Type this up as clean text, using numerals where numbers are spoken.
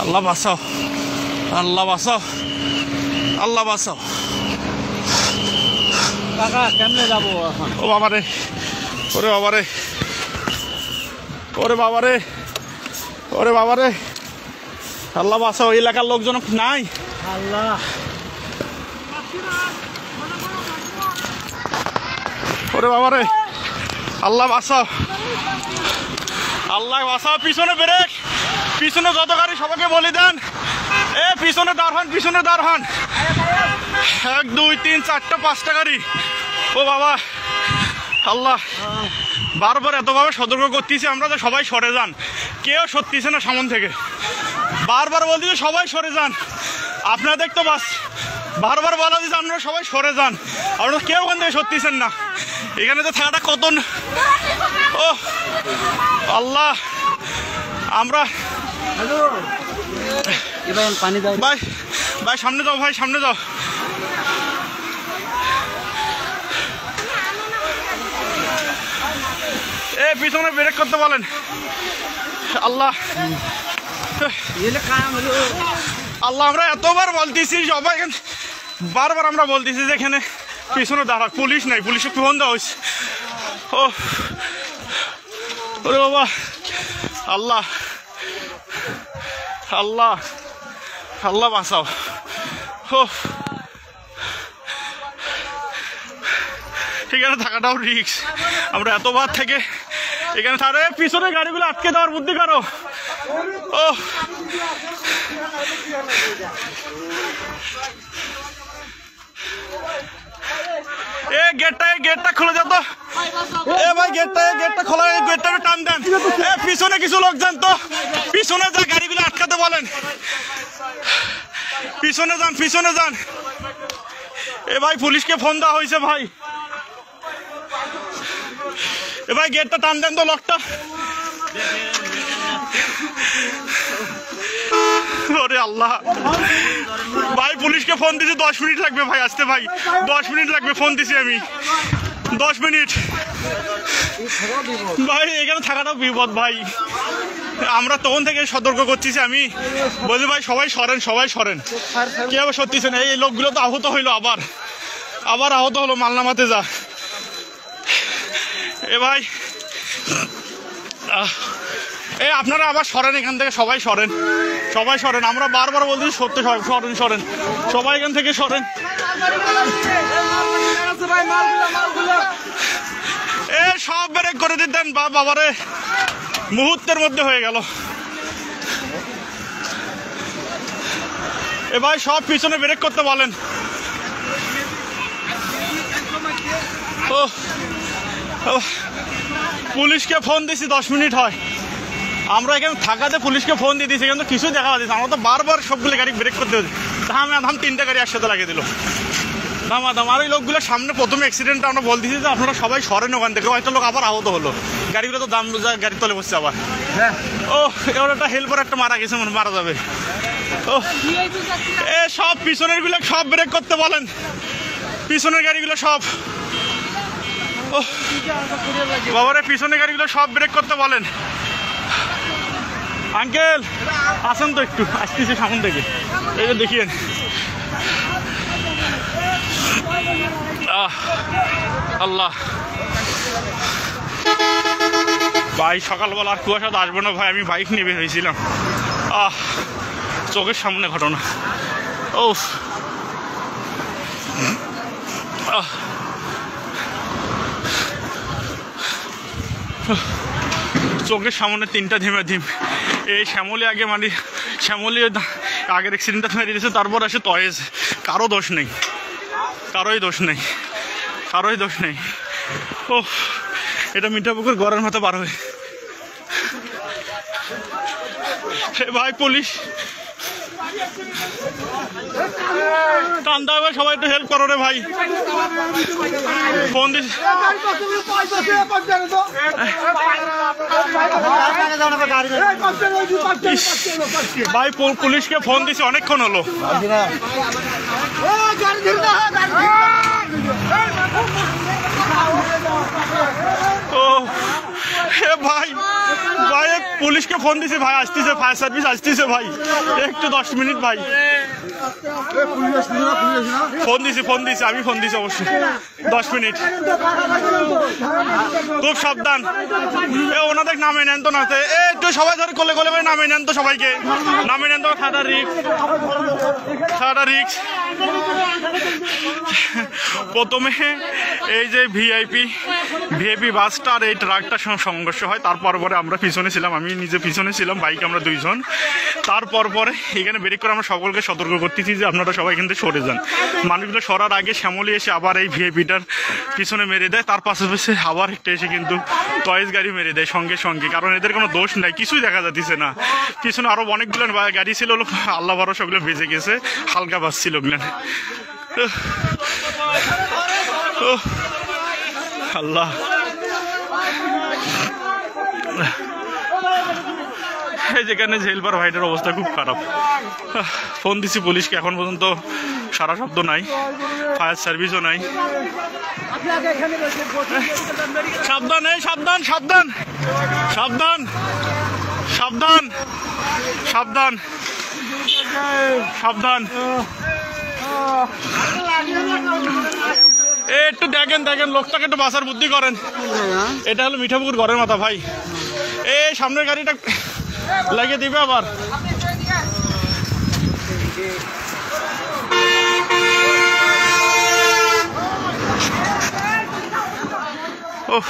আল্লাহ বাঁচাও, আল্লাহ বাঁচাও, আল্লাহ বাঁচাও। কাকা কেমনে যাবো এখন? ও বাবা রে, ওরে বাবা রে, ওরে বাবা রে, ওরে বাবা রে, আল্লাহ বাঁচাও। এলাকার লোকজন নাই। আল্লাহ, ওরে বাবা রে, আল্লাহ বাঁচাও, আল্লাহ বাঁচাও। পিছনে ব্রেক, পিছনে যত গাড়ি সবাইকে বলে দেন, পিছনে দাঁড় হন, পিছনে দাঁড় হন। 1 2 3 4টা 5টা গাড়ি। ও বাবা, আল্লাহ বারবার এতভাবে সতর্ক করতেছি আমরা যে সবাই সরে যান, কেউ সরতেছে না সামন থেকে। বারবার বলতেছি সবাই সরে যান, আপনাদের তো বাস বারবার বলা দিচ্ছে আপনারা সবাই সরে যান, আপনারা কেউ ওখান থেকে সরতেছেন না। এখানে তো থাকাটা কত, ও আল্লাহ। আমরা পানি দাও ভাই, ভাই সামনে যাও, ভাই সামনে যাও। পিছনে ব্রেক করতে বলেন। আল্লাহ, আল্লাহ আমরা এতবার বলতেছি সবাই, বারবার আমরা বলতেছি যে এখানে পিছনে দাঁড়া, পুলিশ নাই, পুলিশে ফোন দেওয়া হয়েছে। ও ওরে বাবা, আল্লাহ, আল্লাহ, আল্লাহ বাঁচাও। ও এখানে থাকাটাও রিস্ক। আমরা এতবার থেকে এখানে তারে পিছনে গাড়িগুলো আটকে দেওয়ার বুদ্ধি করো। ও গেটটা খুলে যেত। ভাই গেটটা খোলা, গেটটা টান দেন। পিছনে কিছু লোক যান তো, পিছনে যা গাড়িগুলো আটকাতে বলেন। পিছনে যান, পিছনে যান। ভাই পুলিশকে ফোন দেওয়া হয়েছে ভাই। ভাই গেটটা টান দেন তো, লকটা। ওরে আল্লাহ, ভাই পুলিশকে ফোন দিছি, 10 মিনিট লাগবে ভাই আসতে। ভাই 10 মিনিট লাগবে, ফোন দিছি আমি, 10 মিনিট। ভাই এখানে থাকাটাও বিপদ ভাই। আমরা তখন থেকে সতর্ক করছি, আমি বলি ভাই সবাই সরেন, সবাই সরেন। কেউ সত্যিছে না। এই লোকগুলো তো আহত হইলো, আবার আহত হলো, মালনামাতে যা। ভাই আপনারা আবার সরেন এখান থেকে, সবাই সরেন, সবাই সরেন। আমরা বারবার বলছি সত্যি, সরেন সরেন, সবাই এখান থেকে সরেন। সব ব্রেক করে দিতেন বাবারে, মুহূর্তের মধ্যে হয়ে গেল। ভাই সব পিছনে ব্রেক করতে বলেন। ও পুলিশকে ফোন দিছি, 10 মিনিট হয়। আমরা এখানে থাকাতে পুলিশকে ফোন দিয়ে দিয়েছি, কিন্তু কিছু দেখা দিচ্ছে। আমরা তো বারবার সবগুলো গাড়ি ব্রেক করতে হচ্ছে। ধাম 3টা গাড়ি একসাথে লাগিয়ে দিল, দাম। আর ওই লোকগুলো সামনে প্রথমে অ্যাক্সিডেন্ট আমরা বলতেছি যে আপনারা সবাই সরেন ওখান থেকে। হয়তো লোক আবার আহত হলো, গাড়িগুলো তো দাম গাড়ির তলে বসছে আবার। ও এবার একটা হেল্পার একটা মারা গেছে, মারা যাবে। ও সব পিছনের গুলো সব ব্রেক করতে বলেন, পিছনের গাড়িগুলো সব। ও বাবারে, পিছনের গাড়িগুলো সব ব্রেক করতে বলেন। আঙ্কেল আসেন তো, একটু আসতেছি সামন থেকে, এই যে দেখিয়েন। আল্লাহ ভাই, সকালবেলা আর কুয়াশা তো আসবো না ভাই। আমি বাইক নিয়ে বের হয়েছিলাম, চোখের সামনে ঘটনা। ও চোখের সামনে 3টা ধিম। এই শ্যামলি আগে, মানে শ্যামলি আগের অ্যাক্সিডেন্টটা মেরে দিয়েছে, তারপর আসে তয়েজ। কারো দোষ নেই, কারোই দোষ নেই, কারোই দোষ নেই। ও এটা মিঠাপুকুর গড়ের মতো পার হয়ে ভাই পুলিশ টান্দা ভাই, সবাই একটু হেল্প করো রে ভাই। ফোন দিস ভাই, পুলিশকে ফোন দিছি অনেকক্ষণ হলো। ও ভাই ভাই, পুলিশকে ফোন দিছি ভাই, আসতেছে, ফায়ার সার্ভিস আসতেছে ভাই, একটু 10 মিনিট ভাই। ফোন দিছি আমি, ফোন দিছি অবশ্যই, 10 মিনিট। খুব সাবধান, ওনাদের নামে নেন তো না, একটু সবাই ধরে কোলে কোলে করে নামে নেন তো, সবাইকে নামে নেন তো, সাদা রিক্স। প্রথমে এই যে ভিআইপি বাসটা আর এই ট্রাকটার সঙ্গে সংঘর্ষ হয়, তারপর পরে আমরা পিছনে ছিলাম, আমি নিজে পিছনে ছিলাম, বাইকে আমরা 2 জন। তারপর পরে এখানে ব্রেক করে আমরা সকলকে সতর্ক করতেছি যে আপনারা সবাই এখান থেকে সরে যান। মানুষগুলো সরার আগে শ্যামলী এসে আবার এই ভিআইপিটার পিছনে মেরে দেয়, তার পাশাপাশি আবার একটা এসে কিন্তু টয়েস গাড়ি মেরে দেয় সঙ্গে সঙ্গে, কারণ এদের কোনো দোষ নাই, কিছুই দেখা যাচ্ছে না। পিছনে আরো অনেকগুলো গাড়ি ছিল, আল্লাহ ভরসা ওগুলো ভেজে গেছে, হালকা বাস ছিল ওগুলো। আল্লাহ, যেখানে জেলবার ভাইটার অবস্থা খুব খারাপ। ফোন দিছি পুলিশকে, এখন পর্যন্ত সারা শব্দ নাই, ফায়ার সার্ভিসও নাই। সাবধান, এই সাবধান সাবধান সাবধান সাবধান সাবধান সাবধান। একটু দেখেন লোকটাকে একটু বাঁচার বুদ্ধি করেন। এটা হলো মিঠাপুকুর ঘরের মাথা ভাই, এই সামনের গাড়িটা লাগিয়ে দিবে আবার। ওহ